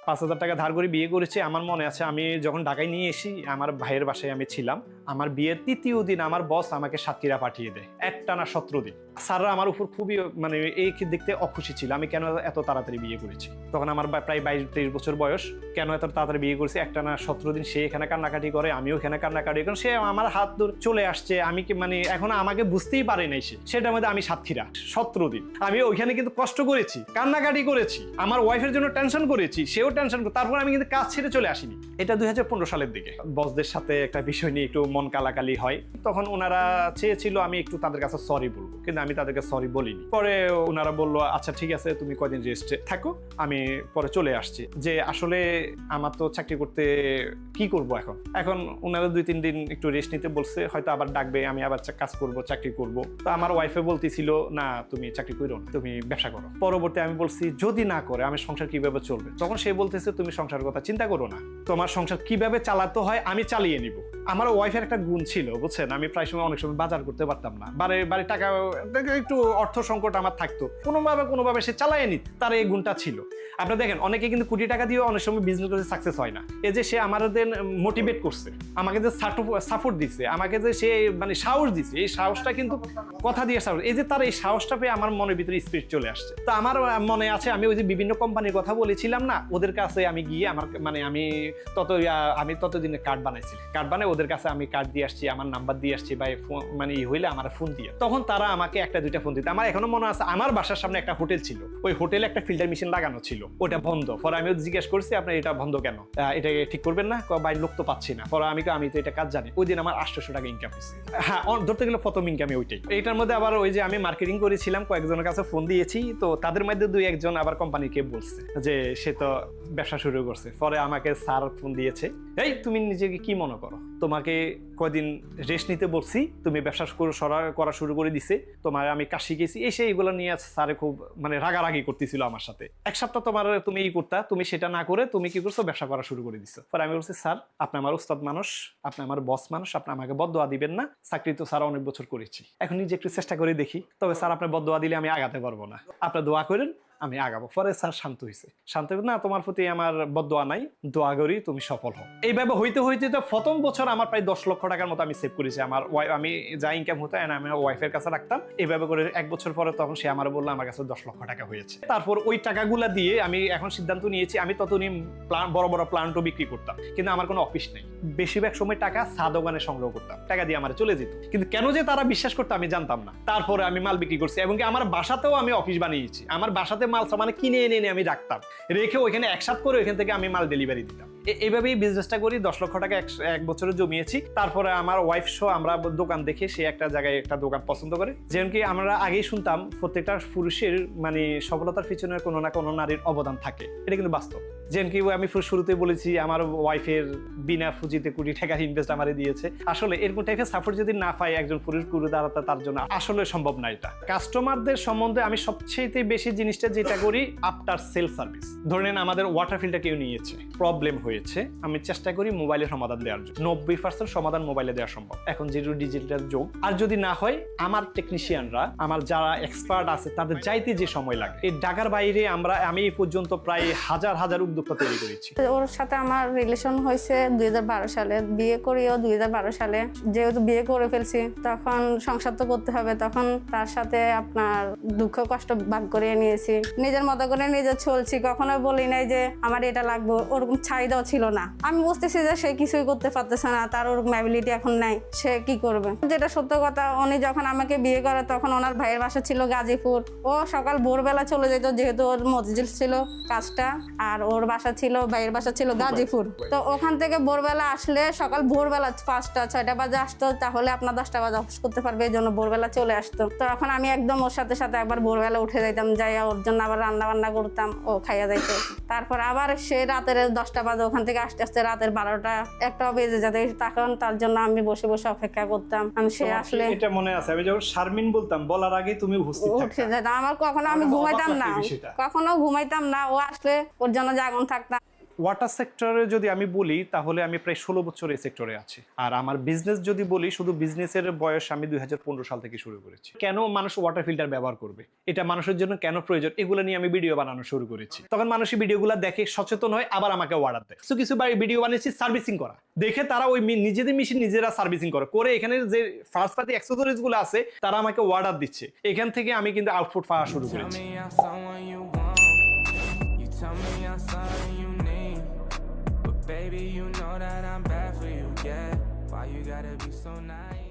5,000 টাকা ধার করে বিয়ে করেছি। আমার মনে আছে আমি যখন ঢাকায় নিয়ে এসি আমার ভাইয়ের বাসায় আমি ছিলাম, আমার বিয়ের 3য় দিন আমার বস আমাকে সাতক্ষীরা পাঠিয়ে দেয়, একটানা 17 দিন। স্যাররা আমার উপর খুবই মানে এই দেখতে অখুশি ছিল আমি কেন এত তাড়াতাড়ি বিয়ে করেছি। তখন আমার প্রায় 22-23 বছর বয়স, কেন এত তাড়াতাড়ি বিয়ে করেছি। একটানা 17 দিন সে এখানে কান্নাকাটি করে, আমিও এখানে কান্নাকাটি করি। সে আমার হাত ধরে চলে আসছে, আমি কি মানে এখন আমাকে বুঝতেই পারে নাই সে, সেটার মধ্যে আমি সাতক্ষীরা 17 দিন আমি ওইখানে কিন্তু কষ্ট করেছি, কান্নাকাটি করেছি, আমার ওয়াইফের জন্য টেনশন করেছি, সেও টেনশন করে, তারপর আমি কিন্তু কাজ ছেড়ে চলে আসিনি। এটা 2015 সালের দিকে বসদের সাথে একটা বিষয় নিয়ে একটু মন কালাকালি হয়। তখন ওনারা চেয়েছিল আমি একটু তাদের কাছে সরি বলবো, কিন্তু আমি তাদেরকে সরি বলিনি। পরে ওনারা বললো আচ্ছা ঠিক আছে তুমি কয়দিন রেস্টে থাকো, আমি পরে চলে আসছি। যে আসলে আমার তো চাকরি করতে কি করব এখন ওনারা 2-3 দিন একটু রেস্ট নিতে বলছে, হয়তো আবার ডাকবে, আমি আবার কাজ করব, চাকরি করব। তো আমার ওয়াইফে বলতেছিল না তুমি চাকরি করো না, তুমি ব্যবসা করো। পরবর্তী আমি বলছি যদি না করে আমি সংসার কিভাবে চলবে, তখন সে বলতেছে তুমি সংসারের কথা চিন্তা করো না, তোমার সংসার কিভাবে চালাতে হয় আমি চালিয়ে নিব। আমার ওয়াইফের একটা গুণ ছিল বুঝছেন, আমি প্রায় সময় অনেক সময় বাজার করতে পারতাম না, বাড়ির টাকা একটু অর্থ সংকট আমার থাকতো, কোনোভাবে সে চালিয়ে নিত, তার এই গুণটা ছিল। আপনারা দেখেন অনেকে কিন্তু কোটি টাকা দিয়ে অনেক সময় বিজনেস করে সাকসেস হয় না। এই যে সে আমাদের মোটিভেট করছে, আমাকে যে সাপোর্ট দিচ্ছে, আমাকে যে সে মানে সাহস দিচ্ছে, এই সাহসটা কিন্তু কথা দিয়ে সাহস, এই যে তার এই সাহসটা পেয়ে আমার মনের ভিতরে স্পিরিট চলে আসছে। তো আমার মনে আছে আমি ওই যে বিভিন্ন কোম্পানির কথা বলেছিলাম না, ওদের কাছে আমি গিয়ে আমার মানে আমি ততদিনে কার্ড বানাইছি, কার্ড বানাই ওদের কাছে আমি কার্ড দিয়ে আসছি, আমার নাম্বার দিয়ে আসছি, বা মানে হইলে আমার ফোন দিয়ে, তখন তারা আমাকে 1-2টা ফোন দিত। আমার এখনো মনে আছে আমার বাসার সামনে একটা হোটেল ছিল, ওই হোটেলে একটা ফিল্টার মেশিন লাগানো ছিল, ওটা বন্ধ। পরে আমি জিজ্ঞেস করছি আপনার এটা বন্ধ কেন, এটা ঠিক করবেন না, বাইরের লোক তো পাচ্ছি না। পরে আমি তো এটা কাজ জানি। ওই দিন আমার 800 টাকা ইনকাম হয়েছে। হ্যাঁ, ধরতে গেলে প্রথম ইনকামে ওইটাই। এটার মধ্যে আবার ওই যে আমি মার্কেটিং করেছিলাম, কয়েকজনের কাছে ফোন দিয়েছি, তো তাদের মধ্যে 2-1 আবার কোম্পানিকে বলছে যে সে তো ব্যবসা শুরু করছে। পরে আমাকে স্যার ফোন দিয়েছে, এই তুমি নিজেকে কি মনে করো, তোমাকে কয়দিন রেস্ট নিতে বলছি, তুমি ব্যবসা করা শুরু করে দিছে, তোমার আমি কাজ শিখেছি, এইগুলো নিয়ে স্যারে খুব মানে রাগারাগি করতেছিল আমার সাথে। 1 সপ্তাহ তুমি এই করতা, তুমি সেটা না করে তুমি কি করছো, ব্যবসা করা শুরু করে দিছো। পরে আমি বলছি স্যার আপনি আমার উস্তাদ মানুষ, আপনি আমার বস মানুষ, আপনি আমাকে বদদোয়া দিবেন না, চাকরি তো স্যার অনেক বছর করেছি, এখন নিজে একটু চেষ্টা করে দেখি, তবে স্যার আপনার বদদোয়া দিলে আমি আগাতে পারবো না, আপনার দোয়া করেন আমি আগাবো। পরে স্যার শান্ত হয়েছে, না তোমার প্রতি আমার বদদোয়া নাই, দোয়া করি তুমি সফল হও। এইভাবে হইতে তো প্রথম বছর আমার প্রায় 10 লক্ষ টাকার মতো আমি সেভ করেছি। আমার আমি যা ইনকাম হতো আমি ওয়াইফের কাছে রাখতাম, এইভাবে করে 1 বছর পরে তখন সে আমার বললো আমার কাছে 10 লক্ষ টাকা হয়েছে। তারপর ওই টাকাগুলা দিয়ে আমি এখন সিদ্ধান্ত নিয়েছি, আমি ততদিন বড় বড় প্লান্টও বিক্রি করতাম, কিন্তু আমার কোনো অফিস নেই, বেশিরভাগ সময় টাকা চা দোকানে সংগ্রহ করতাম, টাকা দিয়ে আমার চলে যেত। কিন্তু কেন যে তারা বিশ্বাস করতো আমি জানতাম না। তারপরে আমি মাল বিক্রি করছি, এবং আমার বাসাতেও আমি অফিস বানিয়েছি, আমার বাসাতে মাল সামানে কিনে এনে আমি রাখতাম, রেখে ওইখানে একসাথ করে ওইখান থেকে আমি মাল ডেলিভারি দিতাম। এইভাবেই বিজনেসটা করি, 10 লক্ষ টাকা 1 বছরে জমিয়েছি। তারপরে আমার ওয়াইফ সহ আমরা দোকান দেখে সে একটা জায়গায় একটা দোকান পছন্দ করে, যেমন কি আমরা আগেই শুনতাম প্রত্যেকটা পুরুষের মানে সফলতার পিছনে কোনো না কোনো নারীর অবদান থাকে, এটা কিন্তু বাস্তব। যেমন কি আমি শুরুতে বলেছি আমার ওয়াইফের বিনা পুঁজিতে কোটি টাকার ইনভেস্ট আমারে দিয়েছে। আসলে এরকম টাইপের সাপোর্ট যদি না পাই একজন পুরুষ ঘুরে দাঁড়াতে, তার জন্য আসলে সম্ভব না। এটা কাস্টমারদের সম্বন্ধে আমি সবচেয়ে বেশি জিনিসটা যেটা করি আফটার সেল সার্ভিস। ধরেন আমাদের ওয়াটার ফিল্টার কেউ নিয়েছে, প্রবলেম হয়েছে, আমি চেষ্টা করি মোবাইলে সমাধান দেওয়ার জন্য। 90% সমাধান মোবাইলে দেওয়া সম্ভব এখন, যেহেতু ডিজিটাল যুগ। আর যদি না হয় আমার টেকনিশিয়ানরা, আমার যারা এক্সপার্ট আছে তাদের যাইতে যে সময় লাগে, এই ঢাকার বাইরে আমি এই পর্যন্ত প্রায় হাজার উদ্যোক্তা তৈরি করেছি। ওর সাথে আমার রিলেশন হয়েছে 2012 সালে, বিয়ে করিও 2012 সালে। যেহেতু বিয়ে করে ফেলছি তখন সংসার তো করতে হবে, তখন তার সাথে আপনার দুঃখ কষ্ট ভাগ করে নিয়েছি, নিজের মতো করে নিজে চলছি, কখনো বলি নাই যে আমার এটা লাগবে, ওরকম চাহিদাও ছিল না। আমি বুঝতেছি যে সে কিছুই করতে পারতেছে না, তার ওরকম অ্যাবিলিটি এখন নাই, সে কি করবে। যেটা সত্য কথা, উনি যখন আমাকে বিয়ে করে তখন ওনার ভাইয়ের বাসা ছিল গাজীপুর, ও সকাল ভোরবেলা চলে যেত, যেহেতু ওর মসজিদ ছিল কাজটা, আর ওর বাসা ছিল ভাইয়ের বাসা ছিল গাজীপুর। তো ওখান থেকে ভোরবেলা আসলে সকাল ভোরবেলা 5টা-6টা বাজে আসতো, তাহলে আপনার 10টা বাজে অফিস করতে পারবে, এই জন্য ভোরবেলা চলে আসতো। তো এখন আমি একদম ওর সাথে একবার ভোরবেলা উঠে যাইতাম, যাইয়া ওর জন্য আবার রান্না বান্না করতাম, ও খাইয়া যাইতো। তারপর আবার সে রাতের 10টা বাজে ওখান থেকে আসতে আসতে রাতের 12টা-1টা বেজে যেত, তখন তার জন্য আমি বসে বসে অপেক্ষা করতাম। আমি সে আসলে এটা মনে আছে আমি যখন শারমিন বলতাম বলার আগে তুমি উপস্থিত উঠে যেতাম, আমার কখনো আমি ঘুমাইতাম না, ও আসলে ওর জন্য জাগন থাকতাম। ওয়াটার সেক্টরে যদি আমি বলি তাহলে আমি প্রায় 16 বছর এই সেক্টরে আছি। আর আমার বিজনেস যদি বলি, শুধু বিজনেসের বয়স আমি 2015 সাল থেকে শুরু করেছি। কেন মানুষ ওয়াটার ফিল্টার ব্যবহার করবে, এটা মানুষের জন্য কেন প্রয়োজন, এগুলো নিয়ে আমি ভিডিও বানানো শুরু করেছি। তখন মানুষ ভিডিওগুলো দেখে সচেতন হয়, আবার আমাকে অর্ডার দেয়। কিছু ভিডিও বানিয়েছি সার্ভিসিং করা, দেখে তারা ওই নিজেদের মেশিন নিজেরা সার্ভিসিং করে এখানে যে ফার্স্ট পার্টি অ্যাক্সেসরিজ গুলো আছে তারা আমাকে অর্ডার দিচ্ছে। এখান থেকে আমি কিন্তু আউটপুট পাওয়া শুরু করেছি। Tell me I'm something you need, but baby you know that I'm bad for you, yeah. Why you gotta be so nice?